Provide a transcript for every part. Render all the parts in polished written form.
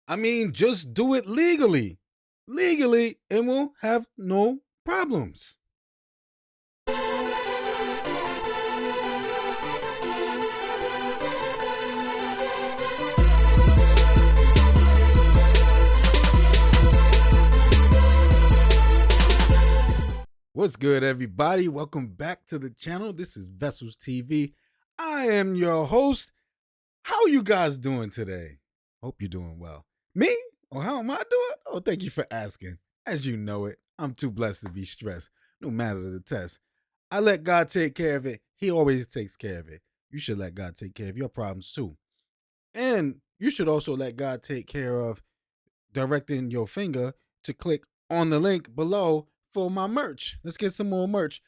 I mean, just do it legally. Legally, and we'll have no problems. What's good, everybody? Welcome back to the channel. This is Vessels TV. I am your host. How you guys doing today? Hope you're doing well. Me? Or how am I doing? Oh, thank you for asking. As you know it, I'm too blessed to be stressed, no matter the test. I let God take care of it. He always takes care of it. You should let God take care of your problems too. And you should also let God take care of directing your finger to click on the link below for my merch. Let's get some more merch.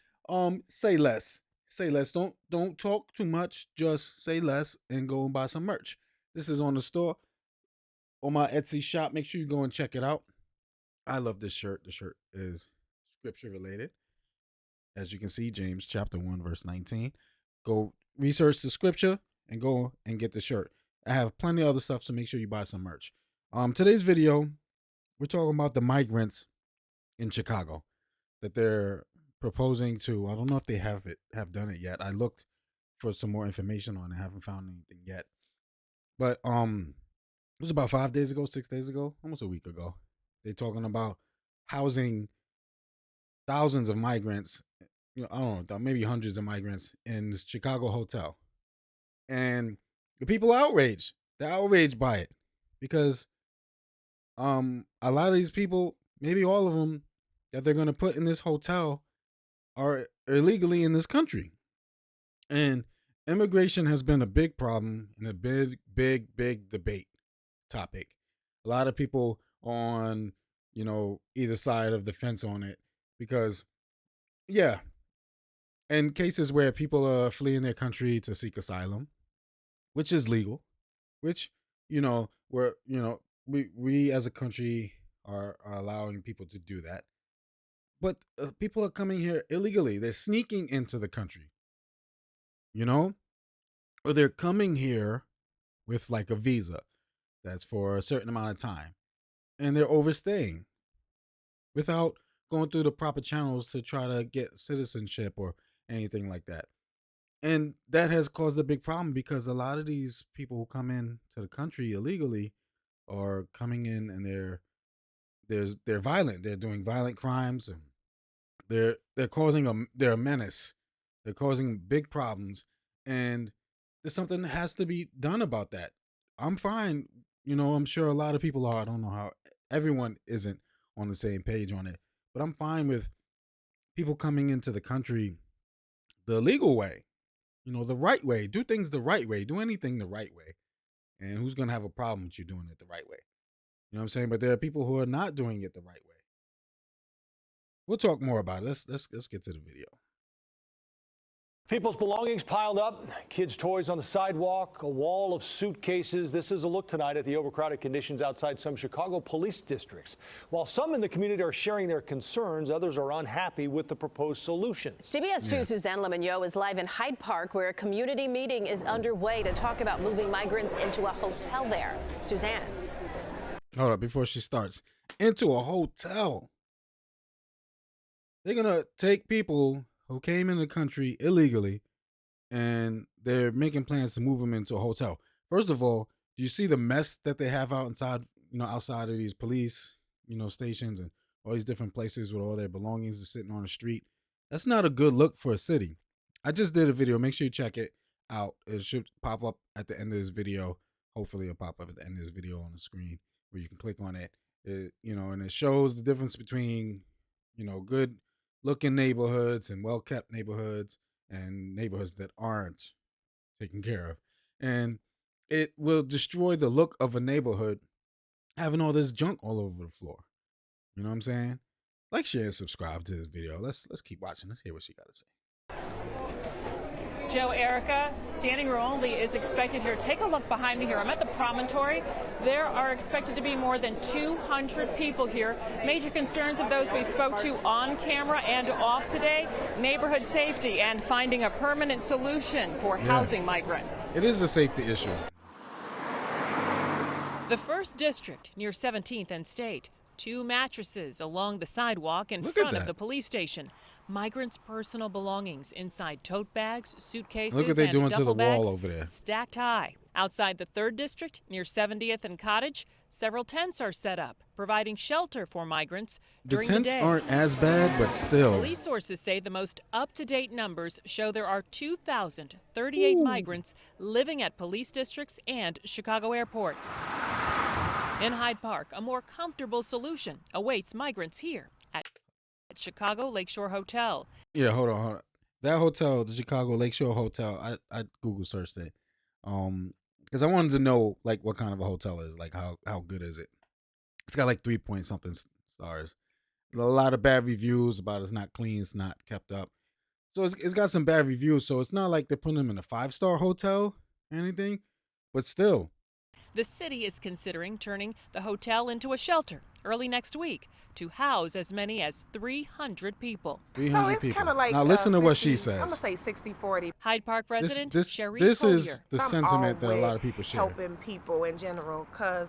Say less. Say less. Don't talk too much. Just say less and go and buy some merch. This is on the store, on my Etsy shop. Make sure you go and check it out. I love this shirt. The shirt is scripture related. As you can see, James chapter 1, verse 19. Go research the scripture and go and get the shirt. I have plenty of other stuff, so make sure you buy some merch. Today's video, we're talking about the migrants in Chicago that they're proposing to. I don't know if they have done it yet. I looked for some more information on it. I haven't found anything yet. But it was about 5 days ago, 6 days ago, almost a week ago. They're talking about housing thousands of migrants, I don't know, maybe hundreds of migrants in this Chicago hotel. And the people are outraged. They're outraged by it because a lot of these people, maybe all of them that they're going to put in this hotel are illegally in this country. And immigration has been a big problem and a big debate topic. A lot of people on, either side of the fence on it because, yeah, in cases where people are fleeing their country to seek asylum, which is legal, which, we as a country are allowing people to do that. But people are coming here illegally. They're sneaking into the country, or they're coming here with like a visa that's for a certain amount of time, and they're overstaying without going through the proper channels to try to get citizenship or anything like that. And that has caused a big problem because a lot of these people who come in to the country illegally are coming in and they're violent. They're doing violent crimes and they're causing they're a menace. They're causing big problems, and there's something that has to be done about that. I'm fine. I'm sure a lot of people are. I don't know how everyone isn't on the same page on it, but I'm fine with people coming into the country the legal way, the right way. Do things the right way. Do anything the right way. And who's going to have a problem with you doing it the right way? You know what I'm saying? But there are people who are not doing it the right way. We'll talk more about it. Let's get to the video. People's belongings piled up, kids' toys on the sidewalk, a wall of suitcases. This is a look tonight at the overcrowded conditions outside some Chicago police districts. While some in the community are sharing their concerns, others are unhappy with the proposed solutions. CBS 2's Suzanne Le Mignot is live in Hyde Park, where a community meeting is underway to talk about moving migrants into a hotel there. Suzanne. Hold up, before she starts. Into a hotel. They're going to take people who came in the country illegally, and they're making plans to move them into a hotel. First of all, do you see the mess that they have outside of these police, stations and all these different places with all their belongings just sitting on the street? That's not a good look for a city. I just did a video. Make sure you check it out. It should pop up at the end of this video. Hopefully it'll pop up at the end of this video on the screen where you can click on it. And it shows the difference between, good looking neighborhoods and well-kept neighborhoods and neighborhoods that aren't taken care of. And it will destroy the look of a neighborhood having all this junk all over the floor. You know what I'm saying? Like, share, and subscribe to this video. Let's keep watching. Let's hear what she got to say. Joe, Erica, standing room only is expected here. Take a look behind me here. I'm at the promontory. There are expected to be more than 200 people here. Major concerns of those we spoke to on camera and off today, neighborhood safety and finding a permanent solution for housing migrants. It is a safety issue. The first district near 17th and State. 2 mattresses along the sidewalk in Look at front of that. the police station. Migrants' personal belongings inside tote bags, suitcases, Look what they're and doing to duffel the wall bags over there. stacked high. Outside the 3rd district near 70th and Cottage, several tents are set up, providing shelter for migrants The during the tents day. aren't as bad, but still. Police sources say the most up-to-date numbers show there are 2,038 migrants living at police districts and Chicago airports. In Hyde Park, a more comfortable solution awaits migrants here at Chicago Lakeshore Hotel. Yeah, hold on. That hotel, the Chicago Lakeshore Hotel, I Google searched it. Because I wanted to know like what kind of a hotel it is, like how good is it? It's got like 3 point something stars. A lot of bad reviews about it's not clean, it's not kept up. So it's got some bad reviews. So it's not like they're putting them in a 5-star hotel or anything, but still. The city is considering turning the hotel into a shelter early next week to house as many as 300 people. 300 So it's people. kind of like Now listen to what 50, she I'm says. gonna say 60-40. Hyde Park resident This Cherie is Collier. the I'm sentiment all that a lot with of people share. helping people in general, cause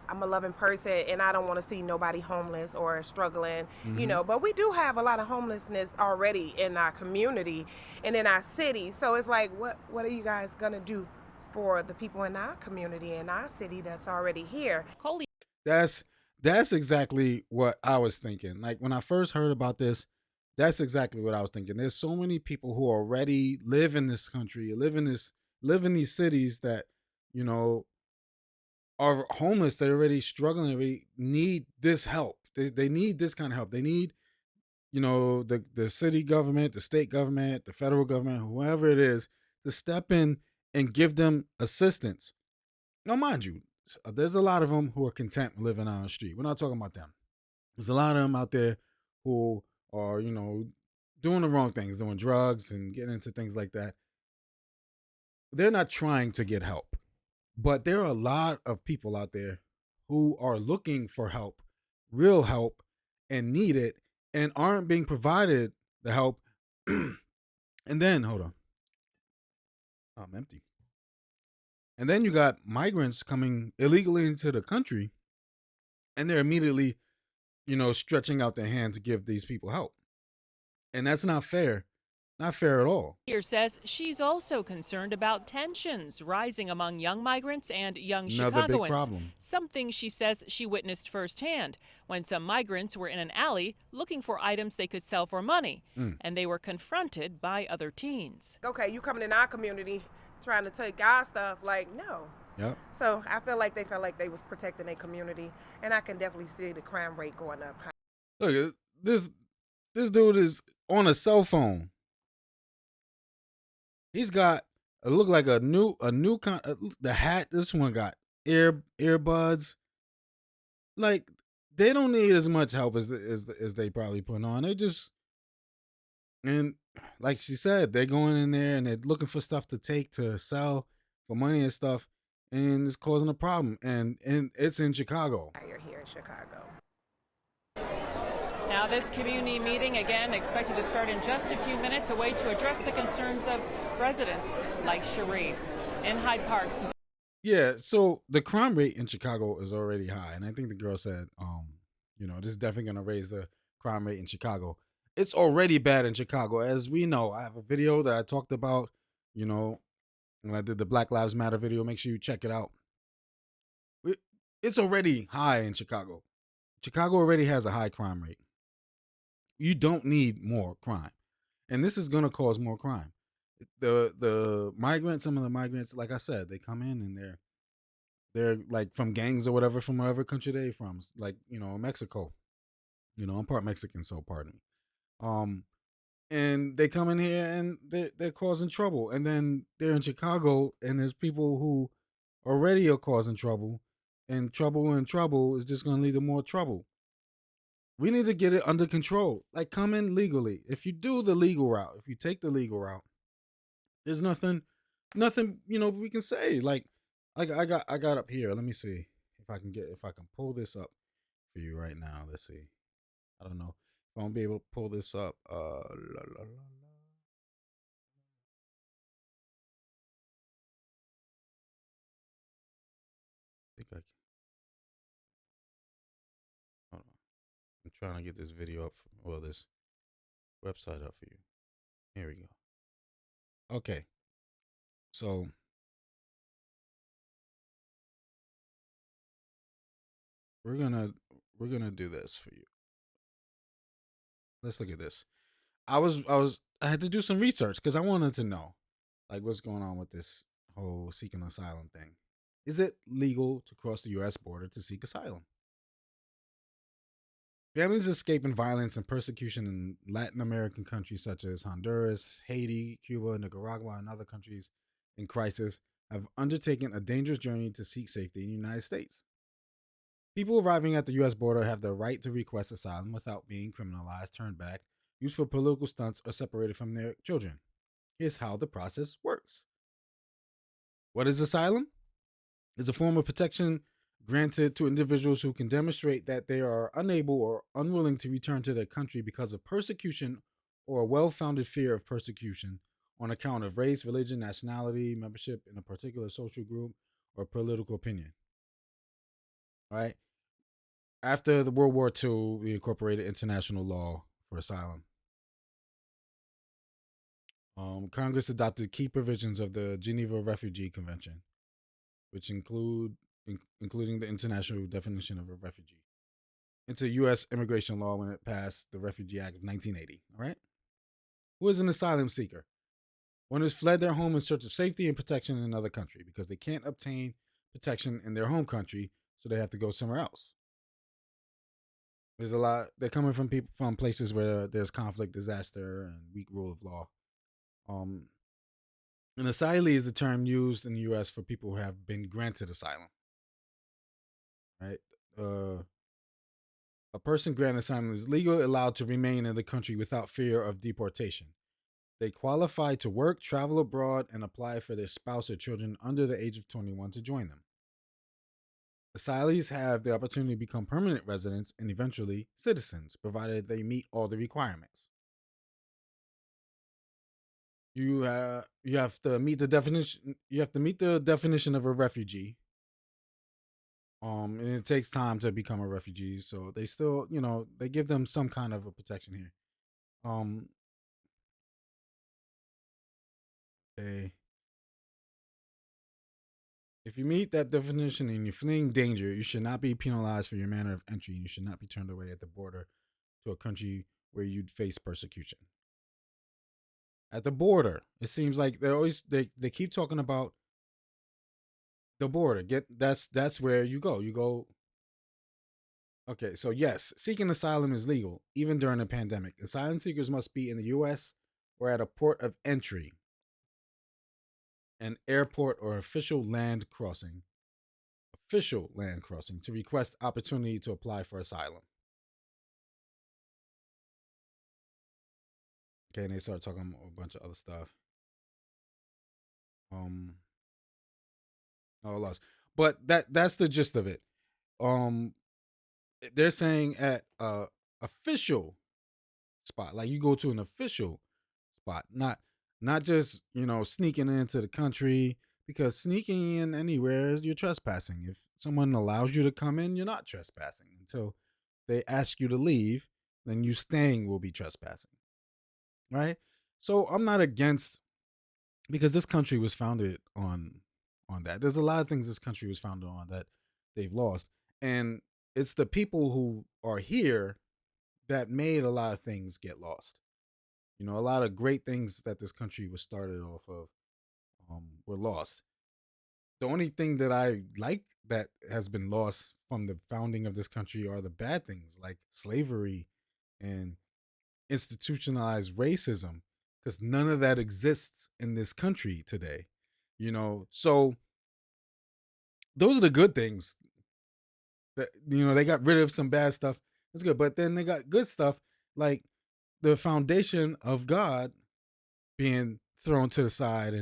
I'm a loving person and I don't want to see nobody homeless or struggling, Mm-hmm. you know. But we do have a lot of homelessness already in our community and in our city. So it's like, what are you guys gonna do for the people in our community, in our city that's already here? Collier That's exactly what I was thinking. Like when I first heard about this, that's exactly what I was thinking. There's so many people who already live in this country, live in these cities that, you know, are homeless. They're already struggling. They need this help. They need this kind of help. They need, you know, the city government, the state government, the federal government, whoever it is, to step in and give them assistance. Now, mind you, there's a lot of them who are content living on the street. We're not talking about them. There's a lot of them out there who are, you know, doing the wrong things, doing drugs and getting into things like that. They're not trying to get help. But there are a lot of people out there who are looking for help, real help, and need it, and aren't being provided the help. And then, hold on. Oh, I'm empty. And then you got migrants coming illegally into the country, and they're immediately, you know, stretching out their hand to give these people help. And that's not fair. Not fair at all. says she's also concerned about tensions rising among young migrants and young Another big Chicagoans. problem. Something she says she witnessed firsthand when some migrants were in an alley looking for items they could sell for money, and they were confronted by other teens. Okay, you coming in our community trying to take our stuff, like, no. Yep. So I feel like they felt like they was protecting their community, and I can definitely see the crime rate going up. Look, this dude is on a cell phone. He's got it look like a new the hat. This one got earbuds. Like they don't need as much help as they probably put on. They just, and like she said, they're going in there and they're looking for stuff to take to sell for money and stuff, and it's causing a problem. And it's in Chicago. You're here in Chicago. Now, this community meeting, again, expected to start in just a few minutes, a way to address the concerns of residents like Cherie. In Hyde Park, Yeah, so the crime rate in Chicago is already high, and I think the girl said, you know, this is definitely gonna raise the crime rate in Chicago. It's already bad in Chicago, as we know. I have a video that I talked about, you know, when I did the Black Lives Matter video. Make sure you check it out. It's already high in Chicago. Chicago already has a high crime rate. You don't need more crime, and this is gonna cause more crime. The migrants, some of the migrants, like I said, they come in and they're like from gangs or whatever, from whatever country they from, like, you know, Mexico. You know, I'm part Mexican, so pardon me. And they come in here and they're causing trouble, and then they're in Chicago, and there's people who already are causing trouble, and trouble is just gonna lead to more trouble. We need to get it under control. Like, come in legally. If you do the legal route, if you take the legal route, there's nothing, you know, we can say. Like I got up here. Let me see if I can pull this up for you right now. Let's see. I don't know if I'm gonna be able to pull this up. I think I trying to get this video up, this website up for you. Here we go. Okay. So we're gonna do this for you. Let's look at this. I had to do some research because I wanted to know like what's going on with this whole seeking asylum thing. Is it legal to cross the US border to seek asylum? Families escaping violence and persecution in Latin American countries such as Honduras, Haiti, Cuba, Nicaragua, and other countries in crisis have undertaken a dangerous journey to seek safety in the United States. People arriving at the U.S. border have the right to request asylum without being criminalized, turned back, used for political stunts, or separated from their children. Here's how the process works. What is asylum? It's a form of protection granted to individuals who can demonstrate that they are unable or unwilling to return to their country because of persecution or a well-founded fear of persecution on account of race, religion, nationality, membership in a particular social group, or political opinion. All right? After the World War II, we incorporated international law for asylum. Congress adopted key provisions of the Geneva Refugee Convention, which including the international definition of a refugee, into U.S. immigration law when it passed the Refugee Act of 1980. All right? Who is an asylum seeker? One who's fled their home in search of safety and protection in another country because they can't obtain protection in their home country, so they have to go somewhere else. There's a lot. They're coming from people from places where there's conflict, disaster, and weak rule of law. An asylee is the term used in the U.S. for people who have been granted asylum. Right? A person granted asylum is legally allowed to remain in the country without fear of deportation. They qualify to work, travel abroad, and apply for their spouse or children under the age of 21 to join them. Asylees have the opportunity to become permanent residents and eventually citizens, provided they meet all the requirements. You have to meet the definition. You have to meet the definition of a refugee. And it takes time to become a refugee, so they still, they give them some kind of a protection here. If you meet that definition and you're fleeing danger, you should not be penalized for your manner of entry. You should not be turned away at the border to a country where you'd face persecution. At the border, it seems like they keep talking about the border. That's where you go. You go. Okay, so yes, seeking asylum is legal even during a pandemic. Asylum seekers must be in the U.S. or at a port of entry, an airport, or official land crossing to request opportunity to apply for asylum. Okay, and they start talking about a bunch of other stuff. But that's the gist of it. They're saying at a official spot, like you go to an official spot, not just sneaking into the country, because sneaking in anywhere, you're trespassing. If someone allows you to come in, you're not trespassing. Until they ask you to leave, then you staying will be trespassing, right? So I'm not against, because this country was founded on that. There's a lot of things this country was founded on that they've lost, and it's the people who are here that made a lot of things get lost. A lot of great things that this country was started off of were lost. The only thing that I like that has been lost from the founding of this country are the bad things, like slavery and institutionalized racism, because none of that exists in this country today. So those are the good things. That they got rid of some bad stuff. That's good, but then they got good stuff like the foundation of God being thrown to the side,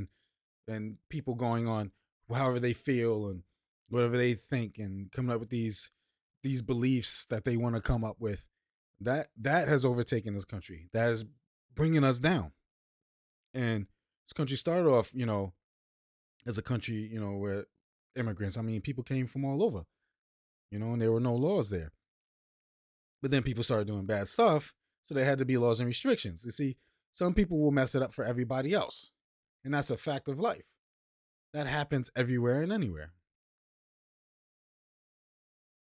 and people going on however they feel and whatever they think, and coming up with these beliefs that they want to come up with. That has overtaken this country. That is bringing us down. And this country started off, as a country, where immigrants, people came from all over, and there were no laws there. But then people started doing bad stuff, so there had to be laws and restrictions. You see, some people will mess it up for everybody else, and that's a fact of life. That happens everywhere and anywhere.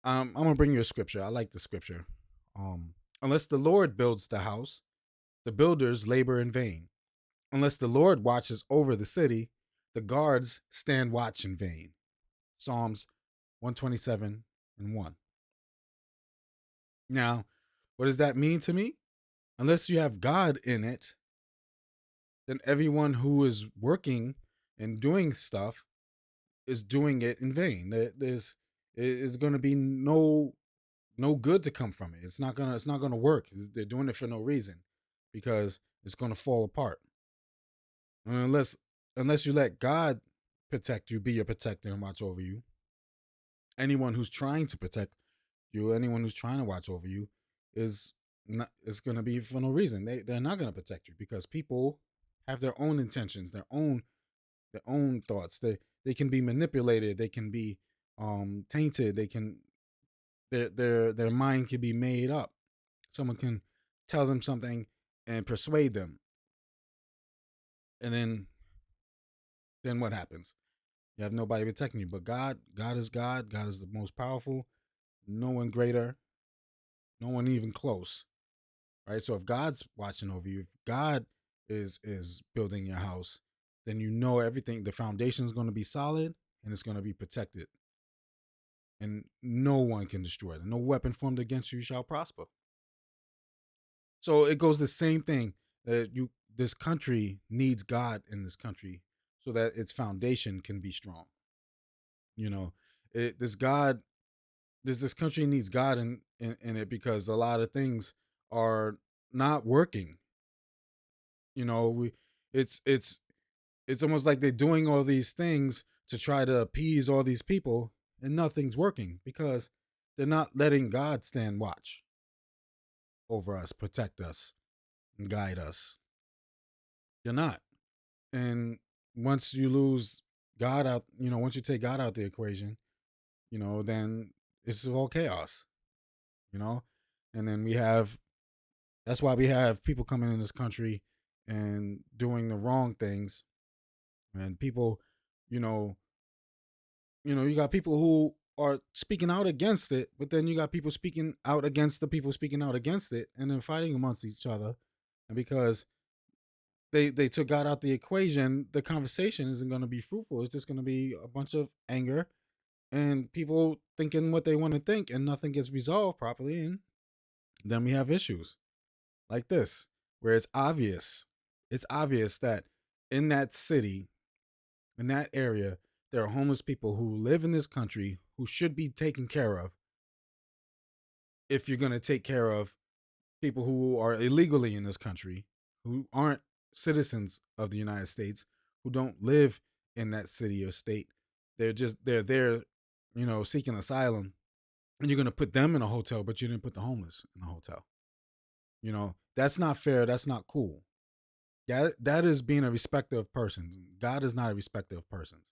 I'm gonna bring you a scripture. I like the scripture. Unless the Lord builds the house, the builders labor in vain. Unless the Lord watches over the city, the guards stand watch in vain. Psalms 127 and 1. Now, what does that mean to me? Unless you have God in it, then everyone who is working and doing stuff is doing it in vain. There's going to be no good to come from it. It's not gonna work. They're doing it for no reason, because it's going to fall apart. Unless you let God protect you, be your protector, and watch over you. Anyone who's trying to protect you, anyone who's trying to watch over you, is going to be for no reason. They're not going to protect you, because people have their own intentions, their own thoughts. They can be manipulated. They can be tainted. They can their mind can be made up. Someone can tell them something and persuade them, and then what happens? You have nobody protecting you. But God is God. God is the most powerful. No one greater. No one even close. Right? So if God's watching over you, if God is building your house, then you know everything. The foundation is going to be solid, and it's going to be protected. And no one can destroy it. No weapon formed against you shall prosper. So it goes the same thing. This country needs God in this country, so that its foundation can be strong. This country needs God in it, because a lot of things are not working. It's almost like they're doing all these things to try to appease all these people, and nothing's working, because they're not letting God stand watch over us, protect us, and guide us. You're not. And once you lose God out, once you take God out the equation, then it's all chaos, and then that's why we have people coming in this country and doing the wrong things. And people, you got people who are speaking out against it, but then you got people speaking out against the people speaking out against it, and then fighting amongst each other. And because they took God out the equation, the conversation isn't going to be fruitful. It's just going to be a bunch of anger and people thinking what they want to think, and nothing gets resolved properly. And then we have issues like this, where it's obvious that in that city, in that area, there are homeless people who live in this country who should be taken care of. If you're going to take care of people who are illegally in this country, who aren't citizens of the United States, who don't live in that city or state, they're there, seeking asylum, and you're going to put them in a hotel, but you didn't put the homeless in a hotel. That's not fair. That's not cool. That is being a respecter of persons. God is not a respecter of persons.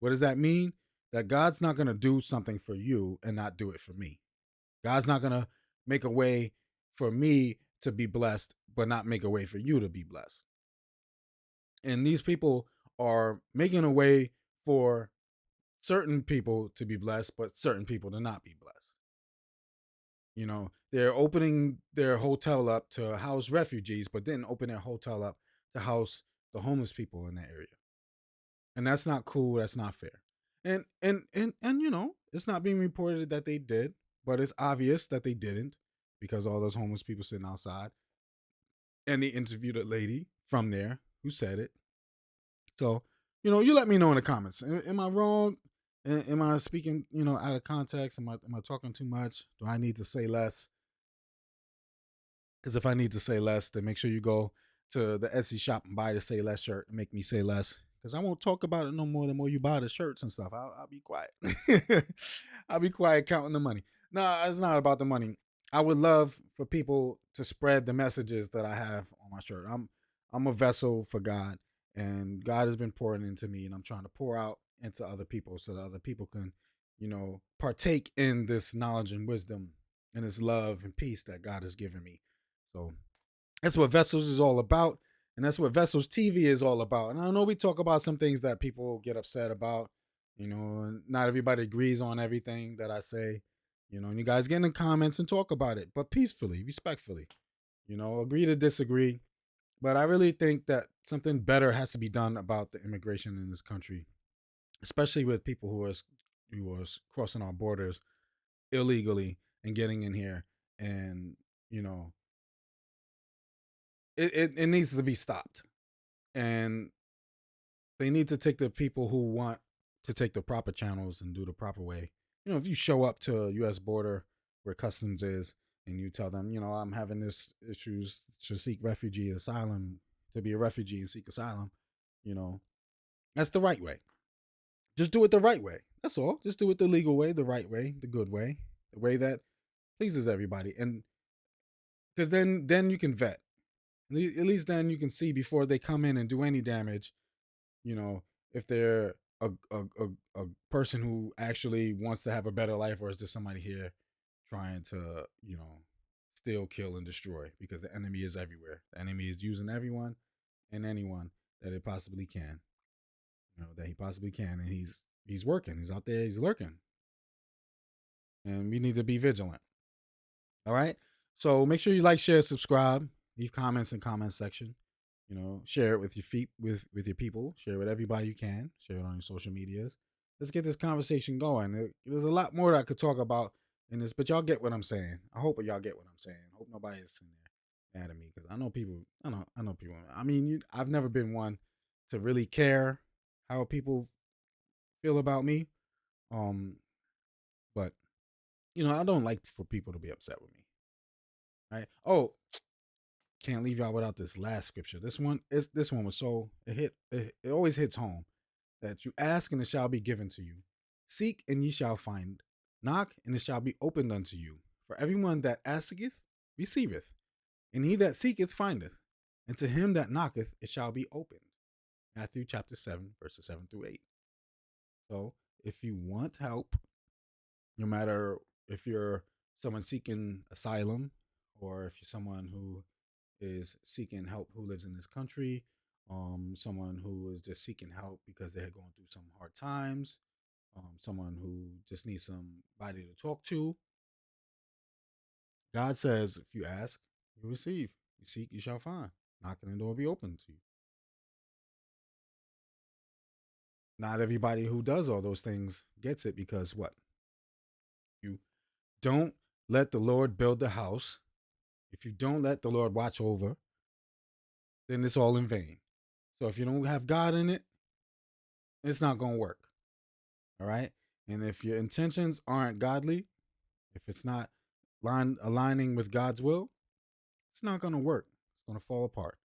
What does that mean? That God's not going to do something for you and not do it for me. God's not going to make a way for me to be blessed, but not make a way for you to be blessed. And these people are making a way for certain people to be blessed, but certain people to not be blessed. They're opening their hotel up to house refugees, but didn't open their hotel up to house the homeless people in that area. And that's not cool. That's not fair. And it's not being reported that they did, but it's obvious that they didn't, because all those homeless people sitting outside. And they interviewed a lady from there who said it. So, you let me know in the comments. Am I wrong? Am I speaking, out of context? Am I talking too much? Do I need to say less? Because if I need to say less, then make sure you go to the Etsy shop and buy the Say Less shirt and make me say less. Because I won't talk about it no more. The more you buy the shirts and stuff, I'll be quiet. I'll be quiet counting the money. No, it's not about the money. I would love for people to spread the messages that I have on my shirt. I'm a vessel for God, and God has been pouring into me, and I'm trying to pour out into other people so that other people can, partake in this knowledge and wisdom and it's love and peace that God has given me. So that's what Vessels is all about. And that's what Vessels TV is all about. And I know we talk about some things that people get upset about. And not everybody agrees on everything that I say. And you guys get in the comments and talk about it, but peacefully, respectfully. Agree to disagree. But I really think that something better has to be done about the immigration in this country, especially with people who are crossing our borders illegally and getting in here. And, it needs to be stopped. And they need to take the people who want to take the proper channels and do the proper way. If you show up to a U.S. border where customs is and you tell them, I'm having this issues to seek refugee asylum, to be a refugee and seek asylum, that's the right way. Just do it the right way. That's all. Just do it the legal way, the right way, the good way, the way that pleases everybody. And because then you can vet. At least then you can see before they come in and do any damage, if they're a person who actually wants to have a better life, or is there somebody here trying to, steal, kill, and destroy, because the enemy is everywhere. The enemy is using everyone and anyone that it possibly can, that he possibly can. And he's working. He's out there. He's lurking. And we need to be vigilant. All right. So make sure you like, share, subscribe, leave comments in the comment section. Share it with with your people. Share it with everybody you can. Share it on your social medias. Let's get this conversation going. There's a lot more that I could talk about in this, but y'all get what I'm saying. I hope y'all get what I'm saying. I hope nobody is sitting there mad at me, because I know people. I mean, I've never been one to really care how people feel about me. But I don't like for people to be upset with me. Right? Oh, can't leave y'all without this last scripture. This one was so it always hits home, that you ask and it shall be given to you. Seek and ye shall find. Knock and it shall be opened unto you. For everyone that asketh receiveth, and he that seeketh findeth, and to him that knocketh it shall be opened. Matthew chapter 7, verses 7 through 8. So if you want help, no matter if you're someone seeking asylum, or if you're someone who is seeking help who lives in this country, someone who is just seeking help because they're going through some hard times, someone who just needs somebody to talk to. God says, if you ask, you receive. You seek, you shall find. Knocking, the door will be open to you. Not everybody who does all those things gets it, because what? You don't let the Lord build the house. If you don't let the Lord watch over, then it's all in vain. So if you don't have God in it, it's not going to work. All right? And if your intentions aren't godly, if it's not aligning with God's will, it's not going to work. It's going to fall apart.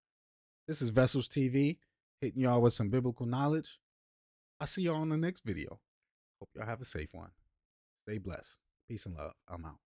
This is Vessels TV, hitting y'all with some biblical knowledge. I'll see y'all on the next video. Hope y'all have a safe one. Stay blessed. Peace and love. I'm out.